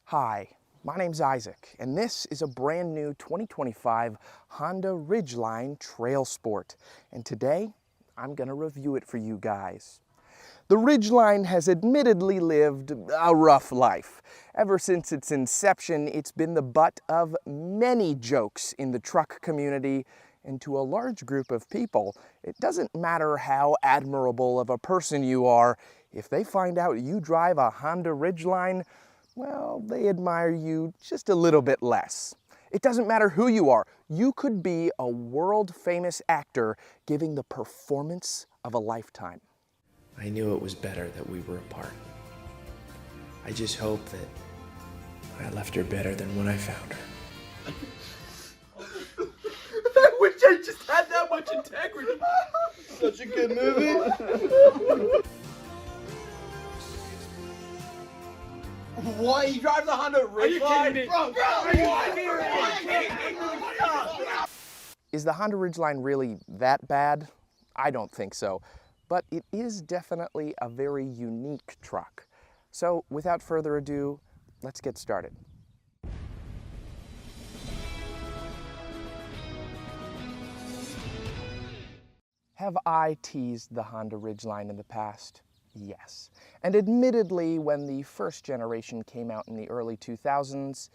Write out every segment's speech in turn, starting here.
Hi, my name's Isaac, and this is a brand new 2025 Honda Ridgeline Trail Sport. And today, I'm gonna review it for you guys. The Ridgeline has admittedly lived a rough life. Ever since its inception, it's been the butt of many jokes in the truck community, and to a large group of people, it doesn't matter how admirable of a person you are, if they find out you drive a Honda Ridgeline, well, they admire you just a little bit less. It doesn't matter who you are. You could be a world-famous actor giving the performance of a lifetime. I knew it was better that we were apart. I just hope that I left her better than when I found her. I wish I just had that much integrity. Such a good movie. Why you drive the Honda Ridgeline? Are you kidding me? Bro, are you kidding me? Is the Honda Ridgeline really that bad? I don't think so, but it is definitely a very unique truck. So without further ado, let's get started. Have I teased the Honda Ridgeline in the past? Yes. And admittedly, when the first generation came out in the early 2000s,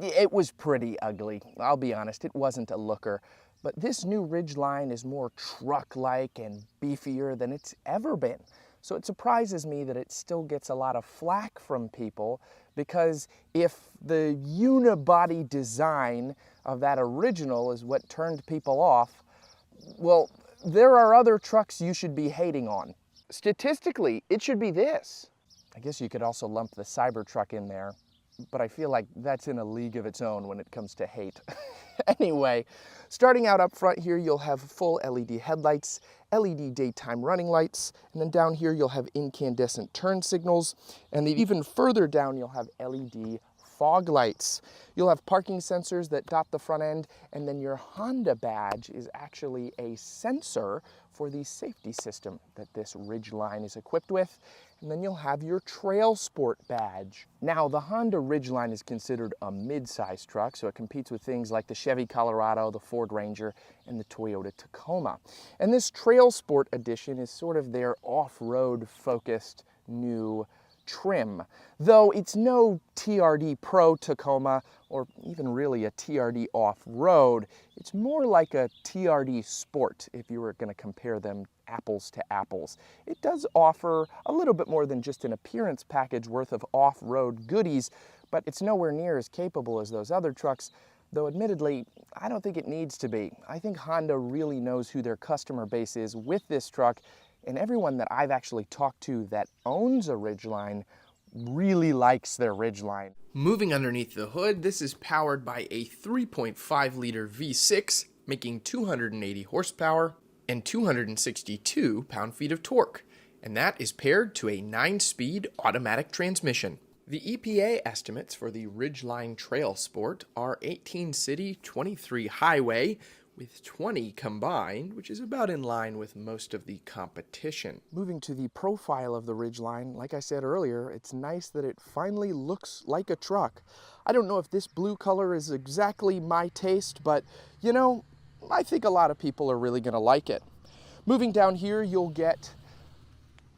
it was pretty ugly. I'll be honest, it wasn't a looker. But this new Ridgeline is more truck-like and beefier than it's ever been. So it surprises me that it still gets a lot of flack from people, because if the unibody design of that original is what turned people off, well, there are other trucks you should be hating on. Statistically, it should be this. I guess you could also lump the Cybertruck in there, but I feel like that's in a league of its own when it comes to hate. Anyway, starting out up front here, you'll have full LED headlights, LED daytime running lights, and then down here you'll have incandescent turn signals, and then even further down you'll have LED fog lights. You'll have parking sensors that dot the front end, and then your Honda badge is actually a sensor for the safety system that this Ridgeline is equipped with. And then you'll have your Trail Sport badge. Now, the Honda Ridgeline is considered a mid-size truck, so it competes with things like the Chevy Colorado, the Ford Ranger, and the Toyota Tacoma. And this Trail Sport edition is sort of their off-road focused new trim, though it's no TRD Pro Tacoma or even really a TRD off-road. It's more like a TRD Sport if you were going to compare them apples to apples. It does offer a little bit more than just an appearance package worth of off-road goodies, but it's nowhere near as capable as those other trucks, though admittedly, I don't think it needs to be. I think Honda really knows who their customer base is with this truck, and everyone that I've actually talked to that owns a Ridgeline really likes their Ridgeline. Moving underneath the hood, this is powered by a 3.5-liter V6, making 280 horsepower and 262 pound-feet of torque, and that is paired to a 9-speed automatic transmission. The EPA estimates for the Ridgeline Trail Sport are 18 city, 23 highway, with 20 combined, which is about in line with most of the competition. Moving to the profile of the Ridgeline, like I said earlier, it's nice that it finally looks like a truck. I don't know if this blue color is exactly my taste, but you know, I think a lot of people are really gonna like it. Moving down here, you'll get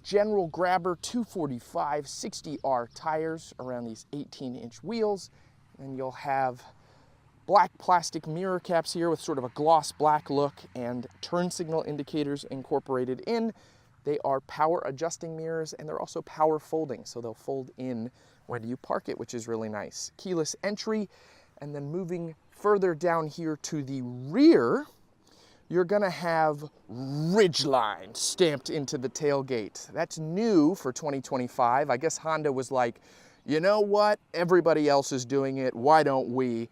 General Grabber 245 60R tires around these 18-inch wheels, and you'll have black plastic mirror caps here with sort of a gloss black look and turn signal indicators incorporated in. They are power adjusting mirrors, and they're also power folding, so they'll fold in when you park it, which is really nice. Keyless entry, and then moving further down here to the rear, you're gonna have Ridgeline stamped into the tailgate. That's new for 2025. I guess Honda was like, you know what? Everybody else is doing it, why don't we?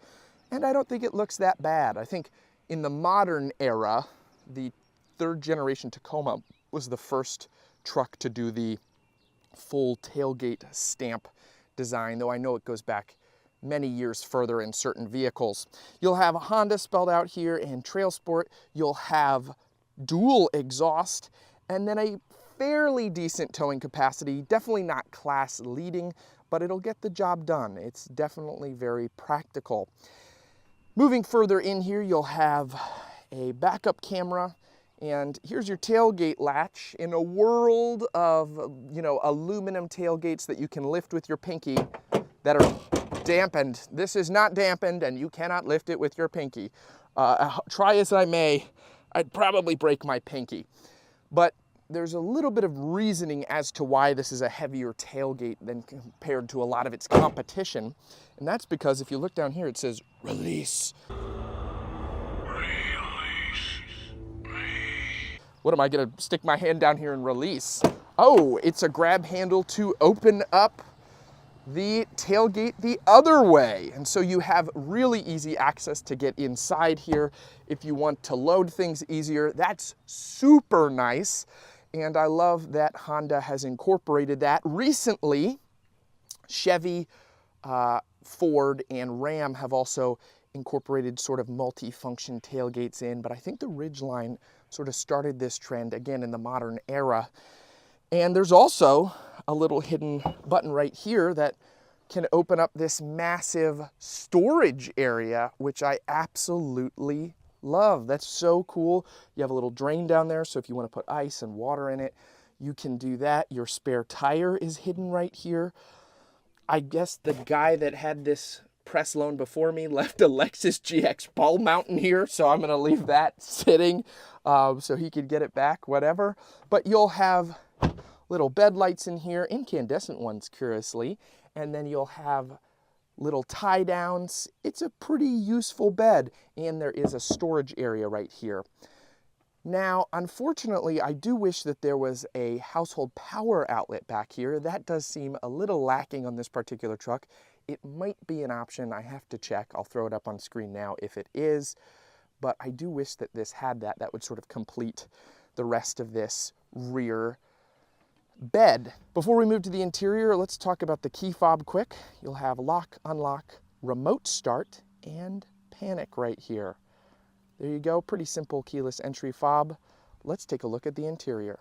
And I don't think it looks that bad. I think in the modern era, the third generation Tacoma was the first truck to do the full tailgate stamp design, though I know it goes back many years further in certain vehicles. You'll have Honda spelled out here in Trail Sport. You'll have dual exhaust, and then a fairly decent towing capacity, definitely not class leading, but it'll get the job done. It's definitely very practical. Moving further in here, you'll have a backup camera, and here's your tailgate latch. In a world of, aluminum tailgates that you can lift with your pinky that are dampened, this is not dampened, and you cannot lift it with your pinky. Try as I may, I'd probably break my pinky. But there's a little bit of reasoning as to why this is a heavier tailgate than compared to a lot of its competition. And that's because if you look down here, it says release. What am I gonna stick my hand down here and release? Oh, it's a grab handle to open up the tailgate the other way. And so you have really easy access to get inside here. If you want to load things easier, that's super nice. And I love that Honda has incorporated that. Recently, Chevy, Ford, and Ram have also incorporated sort of multi-function tailgates in, but I think the Ridgeline sort of started this trend again in the modern era. And there's also a little hidden button right here that can open up this massive storage area, which I absolutely love. That's so cool. You have a little drain down there, so if you want to put ice and water in it, you can do that. Your spare tire is hidden right here. I guess the guy that had this press loan before me left a Lexus GX ball mount in here, so I'm gonna leave that sitting so he could get it back, whatever. But you'll have little bed lights in here, incandescent ones, curiously, and then you'll have little tie downs. It's a pretty useful bed, and there is a storage area right here. Now, unfortunately, I do wish that there was a household power outlet back here. That does seem a little lacking on this particular truck. It might be an option. I have to check. I'll throw it up on screen now if it is, but I do wish that this had that. That would sort of complete the rest of this rear bed. Before we move to the interior, let's talk about the key fob quick. You'll have lock, unlock, remote start, and panic right here. There you go, pretty simple keyless entry fob. Let's take a look at the interior.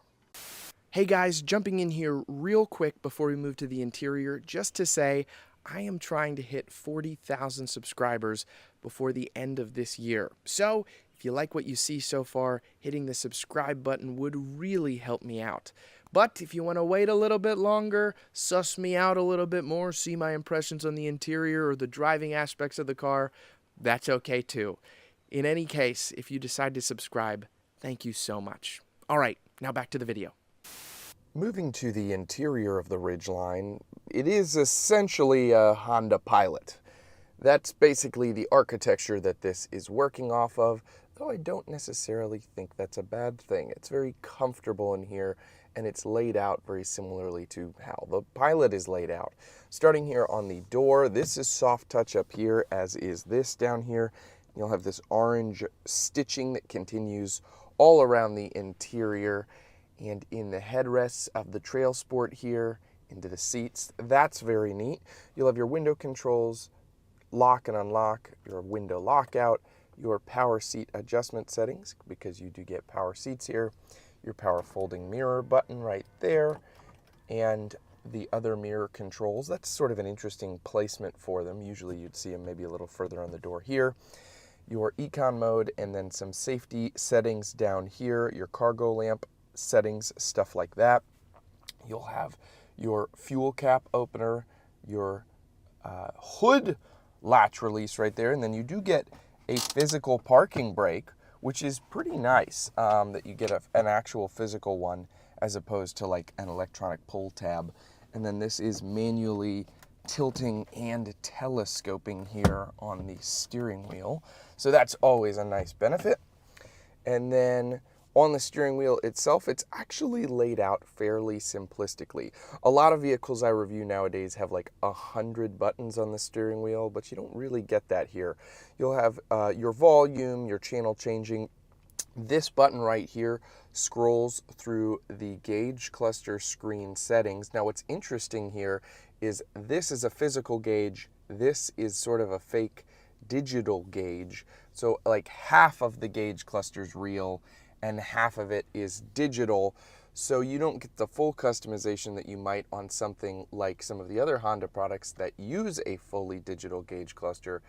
Hey guys, jumping in here real quick before we move to the interior, just to say I am trying to hit 40,000 subscribers before the end of this year. So if you like what you see so far, hitting the subscribe button would really help me out. But if you want to wait a little bit longer, suss me out a little bit more, see my impressions on the interior or the driving aspects of the car, that's okay too. In any case, if you decide to subscribe, thank you so much. All right, now back to the video. Moving to the interior of the Ridgeline, it is essentially a Honda Pilot. That's basically the architecture that this is working off of, though I don't necessarily think that's a bad thing. It's very comfortable in here, and it's laid out very similarly to how the Pilot is laid out. Starting here on the door, this is soft touch up here, as is this down here. You'll have this orange stitching that continues all around the interior and in the headrests of the Trail Sport here, into the seats. That's very neat. You'll have your window controls, lock and unlock, your window lockout, your power seat adjustment settings, because you do get power seats here, your power folding mirror button right there, and the other mirror controls. That's sort of an interesting placement for them. Usually you'd see them maybe a little further on the door here. Your econ mode, and then some safety settings down here, your cargo lamp settings, stuff like that. You'll have your fuel cap opener, your hood latch release right there, and then you do get a physical parking brake, which is pretty nice, that you get an actual physical one as opposed to like an electronic pull tab. And then this is manually tilting and telescoping here on the steering wheel. So that's always a nice benefit. And then on the steering wheel itself, it's actually laid out fairly simplistically. A lot of vehicles I review nowadays have like 100 buttons on the steering wheel, but you don't really get that here. You'll have your volume, your channel changing. This button right here scrolls through the gauge cluster screen settings. Now what's interesting here is this is a physical gauge, this is sort of a fake digital gauge. So like half of the gauge cluster's real and half of it is digital. So you don't get the full customization that you might on something like some of the other Honda products that use a fully digital gauge cluster,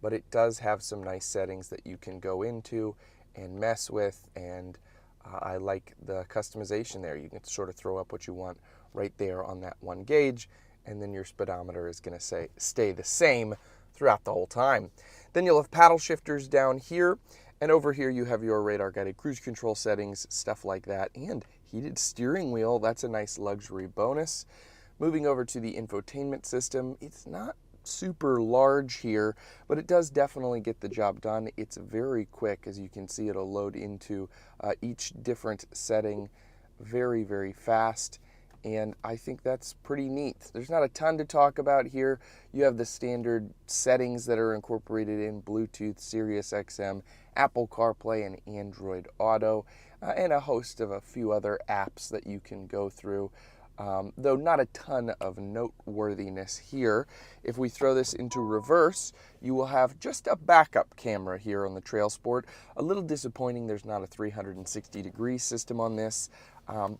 but it does have some nice settings that you can go into and mess with, and I like the customization there. You can sort of throw up what you want right there on that one gauge, and then your speedometer is going to stay the same throughout the whole time. Then you'll have paddle shifters down here, and over here you have your radar guided cruise control settings, stuff like that, and heated steering wheel. That's a nice luxury bonus. Moving over to the infotainment system, it's not super large here, but it does definitely get the job done. It's very quick. As you can see, it'll load into each different setting very, very fast, and I think that's pretty neat. There's not a ton to talk about here. You have the standard settings that are incorporated in Bluetooth, Sirius XM, Apple CarPlay, and Android Auto, and a host of a few other apps that you can go through. Though not a ton of noteworthiness here. If we throw this into reverse, you will have just a backup camera here on the Trail Sport. A little disappointing there's not a 360-degree system on this,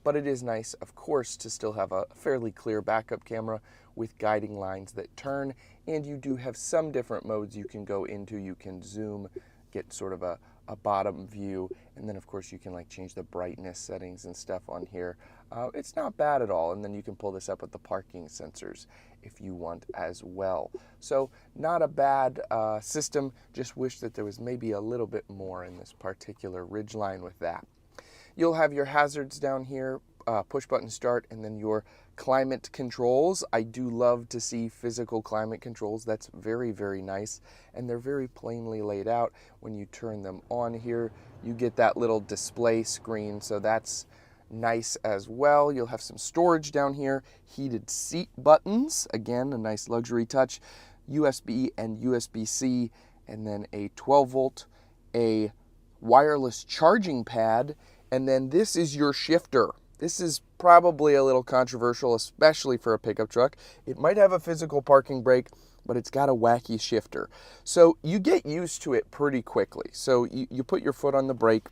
but it is nice, of course, to still have a fairly clear backup camera with guiding lines that turn, and you do have some different modes you can go into. You can zoom, get sort of a bottom view, and then of course you can like change the brightness settings and stuff on here. It's not bad at all, and then you can pull this up with the parking sensors if you want as well. So not a bad system, just wish that there was maybe a little bit more in this particular Ridgeline with that. You'll have your hazards down here, push button start, and then your climate controls. I do love to see physical climate controls. That's very, very nice, and they're very plainly laid out. When you turn them on here, you get that little display screen, so that's nice as well. You'll have some storage down here, heated seat buttons, again a nice luxury touch, USB and USB-C, and then a 12 volt, a wireless charging pad, and then this is your shifter. This is probably a little controversial, especially for a pickup truck. It might have a physical parking brake, but it's got a wacky shifter. So you get used to it pretty quickly. So you put your foot on the brake,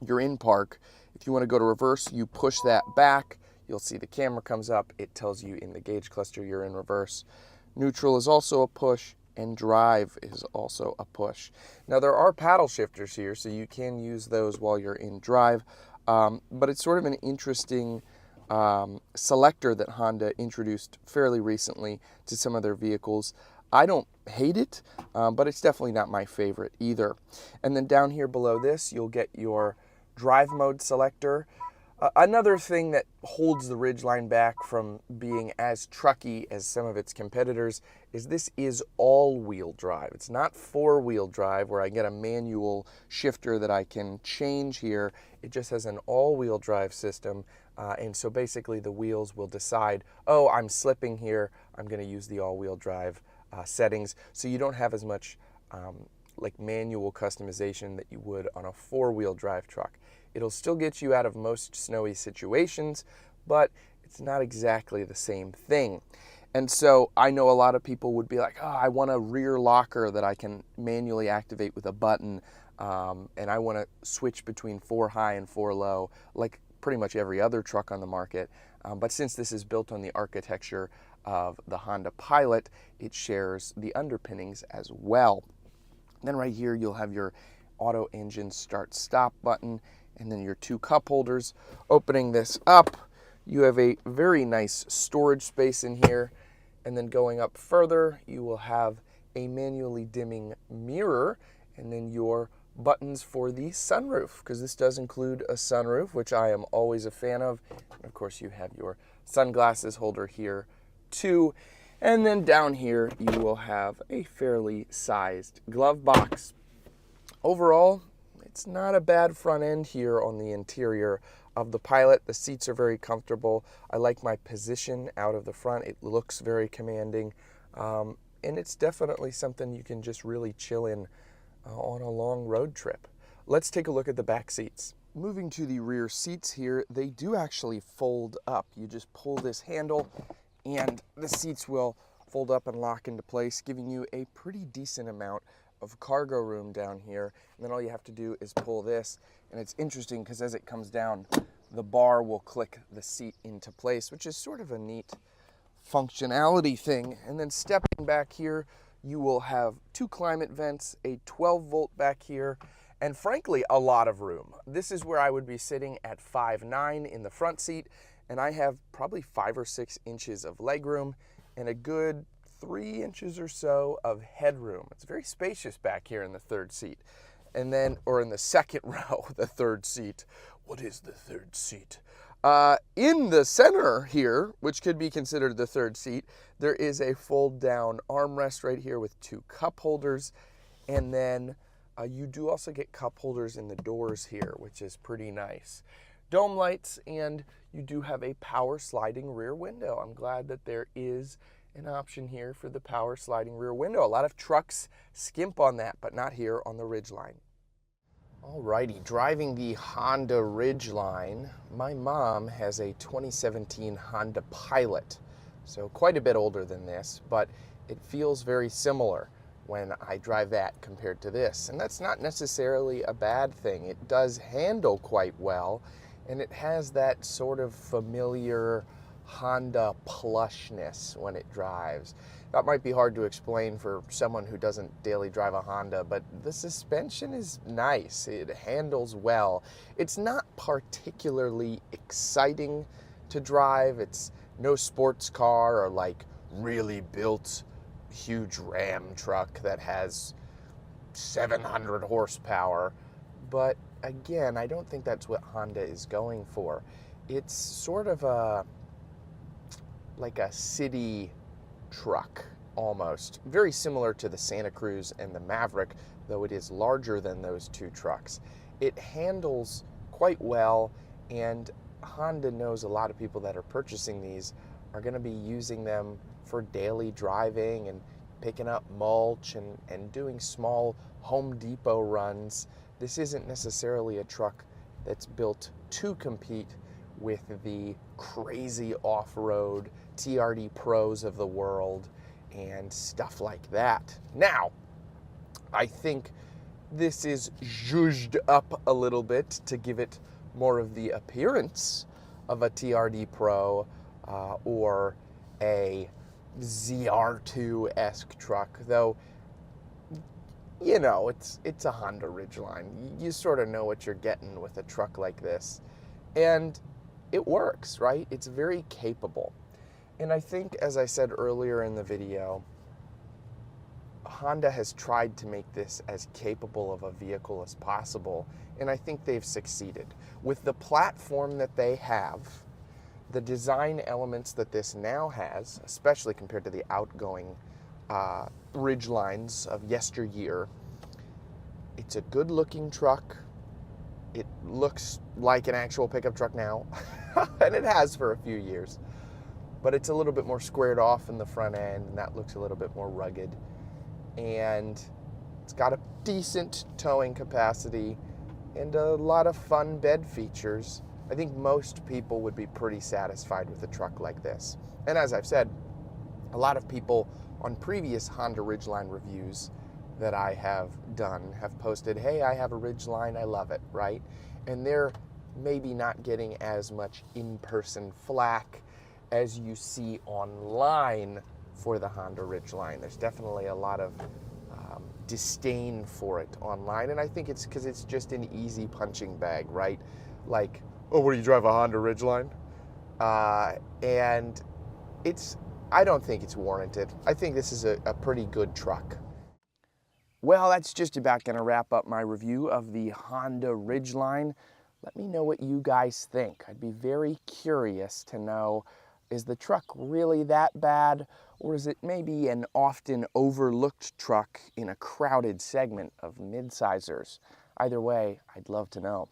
you're in park. If you want to go to reverse, you push that back. You'll see the camera comes up. It tells you in the gauge cluster you're in reverse. Neutral is also a push, and drive is also a push. Now there are paddle shifters here, so you can use those while you're in drive. But it's sort of an interesting selector that Honda introduced fairly recently to some of their vehicles. I don't hate it, but it's definitely not my favorite either. And then down here below this, you'll get your drive mode selector. Another thing that holds the Ridgeline back from being as trucky as some of its competitors is this is all-wheel drive. It's not four-wheel drive where I get a manual shifter that I can change here. It just has an all-wheel drive system, and so basically the wheels will decide, oh, I'm slipping here, I'm going to use the all-wheel drive settings, so you don't have as much like manual customization that you would on a four-wheel drive truck. It'll still get you out of most snowy situations, but it's not exactly the same thing. And so I know a lot of people would be like, oh, I want a rear locker that I can manually activate with a button, and I want to switch between 4 high and 4 low, like pretty much every other truck on the market. But since this is built on the architecture of the Honda Pilot, it shares the underpinnings as well. Then right here, you'll have your auto engine start-stop button, and then your 2 cup holders. Opening this up, you have a very nice storage space in here, and then going up further, you will have a manually dimming mirror, and then your buttons for the sunroof, because this does include a sunroof, which I am always a fan of. And of course, you have your sunglasses holder here too. And then down here, you will have a fairly sized glove box. Overall, it's not a bad front end here on the interior of the Pilot. The seats are very comfortable. I like my position out of the front. It looks very commanding. And it's definitely something you can just really chill in on a long road trip. Let's take a look at the back seats. Moving to the rear seats here, they do actually fold up. You just pull this handle and the seats will fold up and lock into place, giving you a pretty decent amount of cargo room down here. And then all you have to do is pull this, and it's interesting because as it comes down, the bar will click the seat into place, which is sort of a neat functionality thing. And then stepping back here, you will have 2 climate vents, a 12-volt back here, and frankly, a lot of room. This is where I would be sitting at 5'9" in the front seat, and I have probably 5 or 6 inches of legroom and a good 3 inches or so of headroom. It's very spacious back here in the third seat. And then, or in the second row, the third seat. What is the third seat? In the center here, which could be considered the third seat, there is a fold-down armrest right here with 2 cup holders. And then you do also get cup holders in the doors here, which is pretty nice. Dome lights, and you do have a power sliding rear window. I'm glad that there is an option here for the power sliding rear window. A lot of trucks skimp on that, but not here on the Ridgeline. Alrighty, driving the Honda Ridgeline, my mom has a 2017 Honda Pilot, so quite a bit older than this, but it feels very similar when I drive that compared to this. And that's not necessarily a bad thing. It does handle quite well, and it has that sort of familiar Honda plushness when it drives. That might be hard to explain for someone who doesn't daily drive a Honda, but the suspension is nice. It handles well. It's not particularly exciting to drive. It's no sports car or like really built huge Ram truck that has 700 horsepower. But again, I don't think that's what Honda is going for. It's sort of like a city truck almost, very similar to the Santa Cruz and the Maverick, though it is larger than those 2 trucks. It handles quite well, and Honda knows a lot of people that are purchasing these are going to be using them for daily driving and picking up mulch and doing small Home Depot runs. This isn't necessarily a truck that's built to compete with the crazy off-road TRD Pros of the world and stuff like that. Now, I think this is zhuzhed up a little bit to give it more of the appearance of a TRD Pro or a ZR2-esque truck, though, you know, it's a Honda Ridgeline. You sort of know what you're getting with a truck like this. And it works, right? It's very capable. And I think, as I said earlier in the video, Honda has tried to make this as capable of a vehicle as possible, and I think they've succeeded. With the platform that they have, the design elements that this now has, especially compared to the outgoing Ridgelines of yesteryear, it's a good-looking truck. It looks like an actual pickup truck now, and it has for a few years. But it's a little bit more squared off in the front end, and that looks a little bit more rugged. And it's got a decent towing capacity and a lot of fun bed features. I think most people would be pretty satisfied with a truck like this. And as I've said, a lot of people on previous Honda Ridgeline reviews that I have done have posted, hey, I have a Ridgeline, I love it, right? And they're maybe not getting as much in-person flack as you see online for the Honda Ridgeline. There's definitely a lot of disdain for it online, and I think it's because it's just an easy punching bag, right? Like, oh, what do you drive, a Honda Ridgeline? And I don't think it's warranted. I think this is a pretty good truck. Well, that's just about going to wrap up my review of the Honda Ridgeline. Let me know what you guys think. I'd be very curious to know, is the truck really that bad, or is it maybe an often overlooked truck in a crowded segment of midsizers? Either way, I'd love to know.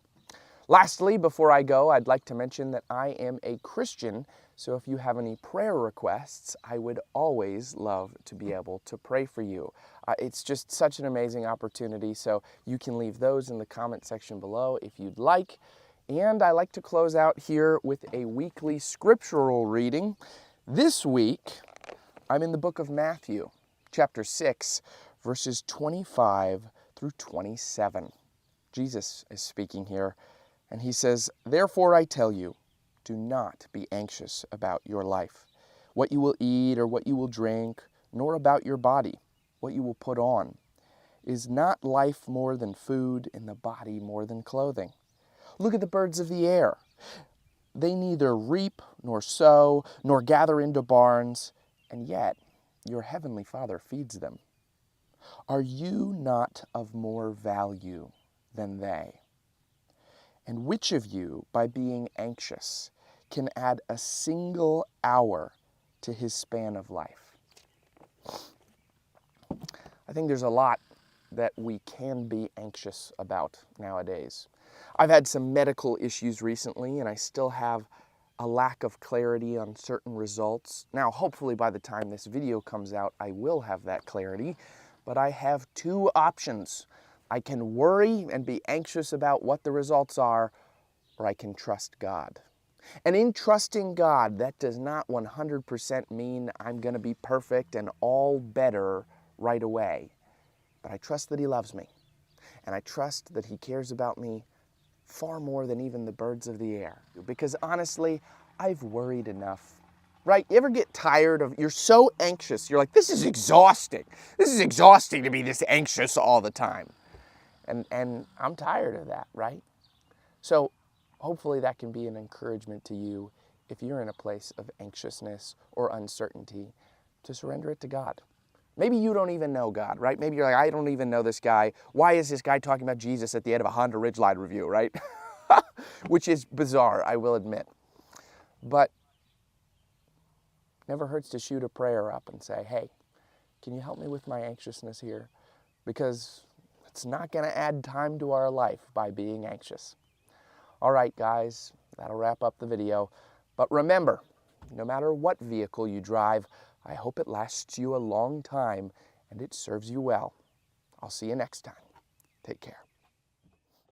Lastly, before I go, I'd like to mention that I am a Christian, so if you have any prayer requests, I would always love to be able to pray for you. It's just such an amazing opportunity, so you can leave those in the comment section below if you'd like. And I like to close out here with a weekly scriptural reading. This week, I'm in the book of Matthew, chapter 6, verses 25 through 27. Jesus is speaking here. And he says, "Therefore I tell you, do not be anxious about your life, what you will eat or what you will drink, nor about your body, what you will put on. Is not life more than food, and the body more than clothing? Look at the birds of the air. They neither reap nor sow nor gather into barns, and yet your heavenly Father feeds them. Are you not of more value than they? And which of you, by being anxious, can add a single hour to his span of life?" I think there's a lot that we can be anxious about nowadays. I've had some medical issues recently, and I still have a lack of clarity on certain results. Now, hopefully by the time this video comes out, I will have that clarity, but I have two options. I can worry and be anxious about what the results are, or I can trust God. And in trusting God, that does not 100% mean I'm going to be perfect and all better right away. But I trust that He loves me, and I trust that He cares about me far more than even the birds of the air. Because honestly, I've worried enough. Right? You ever get tired of, you're so anxious, you're like, this is exhausting. This is exhausting to be this anxious all the time. And I'm tired of that, right? So hopefully that can be an encouragement to you if you're in a place of anxiousness or uncertainty, to surrender it to God. Maybe you don't even know God, right? Maybe you're like, I don't even know this guy. Why is this guy talking about Jesus at the end of a Honda Ridgeline review, right? Which is bizarre, I will admit. But never hurts to shoot a prayer up and say, hey, can you help me with my anxiousness here? Because it's not going to add time to our life by being anxious. All right, guys, that'll wrap up the video. But remember, no matter what vehicle you drive, I hope it lasts you a long time and it serves you well. I'll see you next time. Take care.